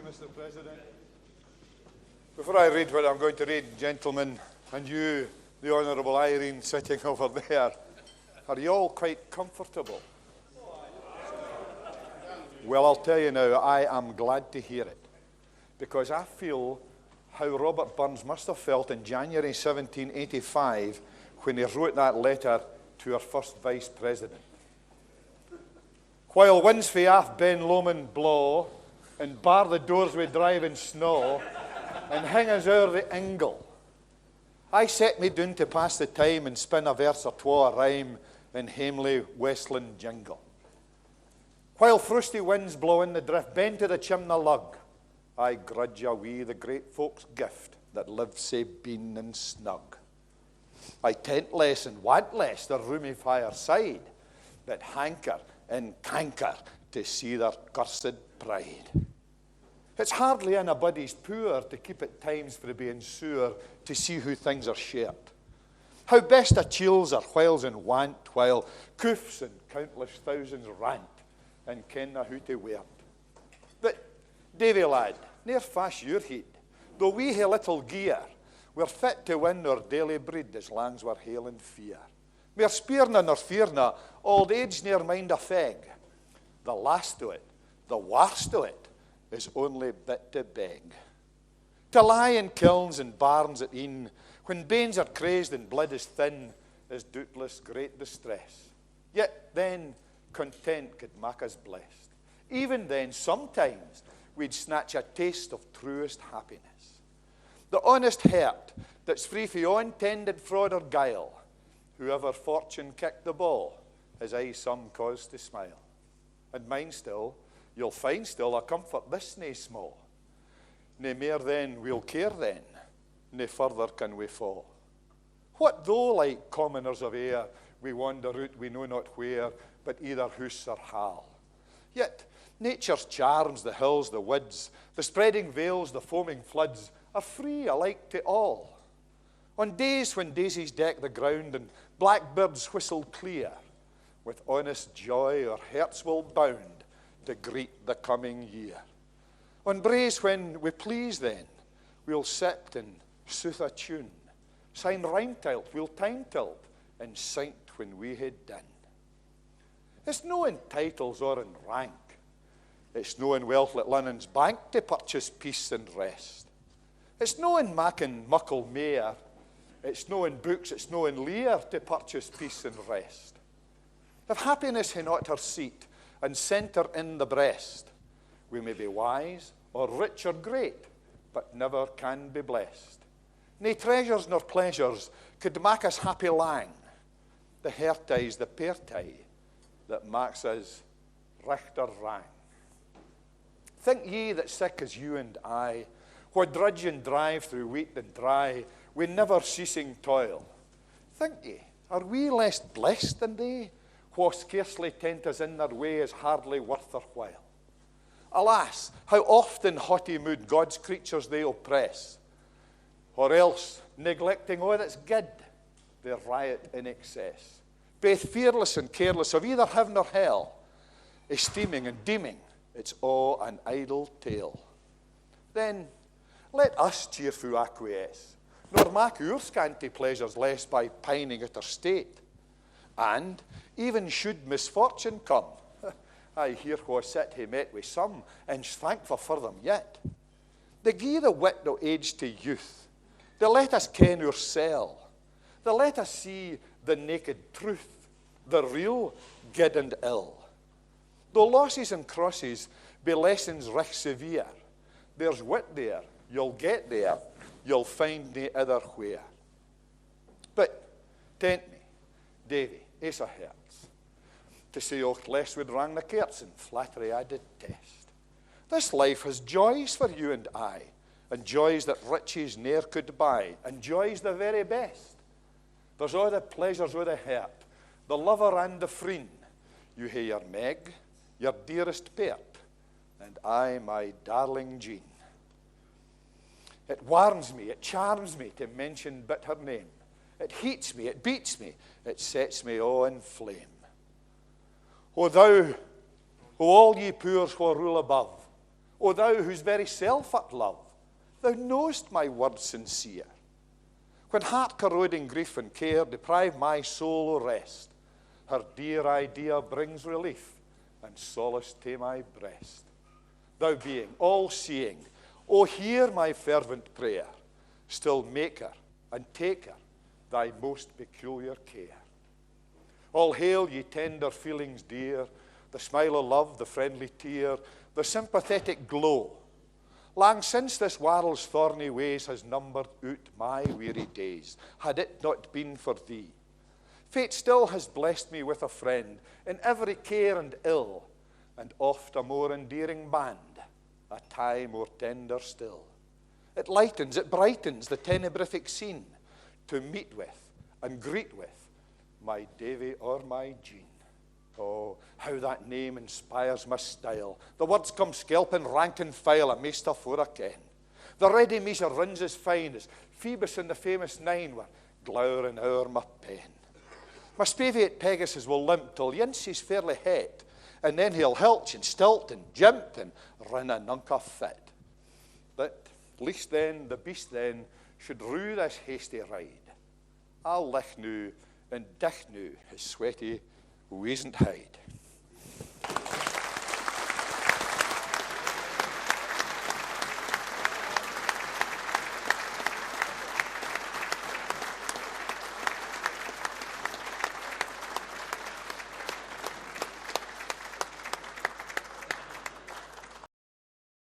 Mr. President. Before I read what I'm going to read, gentlemen, and you, the Honourable Irene, sitting over there, are you all quite comfortable? Well, I'll tell you now, I am glad to hear it, because I feel how Robert Burns must have felt in January 1785 when he wrote that letter to our first Vice President. While winds fae aft Ben Lomond blow, and bar the doors with driving snow, and hang us o'er the ingle, I set me down to pass the time and spin a verse or twa a rhyme in hamely Westland jingle. While frosty winds blow in the drift, bend to the chimney lug, I grudge away the great folks' gift that live sae bean and snug. I tent less and want less their roomy fireside, but hanker and canker to see their cursed pride. It's hardly in a body's poor to keep at times for being sure to see who things are shared. How best a chills are whiles and want, while coofs and countless thousands rant and kenna who to wear. But, Davie lad, ne'er fash your heed, though we hae little gear, we're fit to win our daily breed as lang's we're hale in fear. We're spearna nor fearna, old age ne'er mind a feg. The last o' it, the worst o' it, is only bit to beg. To lie in kilns and barns at e'en, when banes are crazed and blood is thin, is doubtless great distress. Yet then, content could mak us blessed. Even then, sometimes, we'd snatch a taste of truest happiness. The honest heart that's free from untended fraud or guile, whoever fortune kicked the ball, has aye some cause to smile. And mine still, you'll find still a comfort this nae small. Nae mair then we'll care then, nae further can we fall. What though, like commoners of air, we wander out we know not where, but either house or hall? Yet nature's charms, the hills, the woods, the spreading vales, the foaming floods, are free alike to all. On days when daisies deck the ground and blackbirds whistle clear, with honest joy our hearts will bound to greet the coming year. On braes when we please then, we'll sit and sooth a tune, sign rhyme tilt, we'll time tilt, and cite when we had done. It's no in titles or in rank, it's no in wealth at London's bank to purchase peace and rest. It's no in making muckle mair, it's no in books, it's no in lear to purchase peace and rest. If happiness hae not her seat and centre in the breast, we may be wise or rich or great, but never can be blessed. Nae treasures nor pleasures could mak us happy lang. The hairtie's the pairtie that makes us richter rang. Think ye that sick as you and I, wha drudge and drive through wheat and dry, with never ceasing toil, think ye, are we less blessed than they, wha scarcely tent us in their way is hardly worth their while? Alas, how oft in haughty mood God's creatures they oppress, or else, neglecting all that's good, they riot in excess, both fearless and careless of either heaven or hell, esteeming and deeming it's all an idle tale. Then let us cheerful acquiesce, nor mak our scanty pleasures less by pining at our state. And even should misfortune come, I hear wha sit he met with some, and thankful for them yet. They gie the wit o' age to youth, they let us ken oursel, they let us see the naked truth, the real good and ill. Though losses and crosses be lessons recht severe, there's wit there, you'll get there, you'll find nae other where. But, tent me, Davie, ace o' hearts, to say aught less would wrang the cairts, and flattery I detest. This life has joys for you and I, and joys that riches ne'er could buy, and joys the very best. There's all the pleasures o' the heart, the lover and the friend. You hae your Meg, your dearest pet, and I my darling Jean. It warns me, it charms me to mention but her name. It heats me, it beats me, it sets me all in flame. O thou, O all ye poors who rule above, O thou whose very self art love, thou knowest my words sincere. When heart-corroding grief and care deprive my soul o' rest, her dear idea brings relief and solace to my breast. Thou being all-seeing, O hear my fervent prayer, still maker and taker thy most peculiar care. All hail, ye tender feelings dear, the smile of love, the friendly tear, the sympathetic glow. Lang since this world's thorny ways has numbered out my weary days, had it not been for thee. Fate still has blessed me with a friend in every care and ill, and oft a more endearing band, a tie more tender still. It lightens, it brightens the tenebrific scene, to meet with and greet with my Davie or my Jean. Oh, how that name inspires my style. The words come skelping rank and file, a maester for a ken. The ready measure runs as fine as Phoebus and the famous nine were glowering o'er my pen. My spaviate Pegasus will limp till Yancey's fairly het, and then he'll hilch and stilt and jimp and run a nunca fit. But least then, the beast then, should rue this hasty ride. I'll lich nu and dich nu his sweaty weasant hide.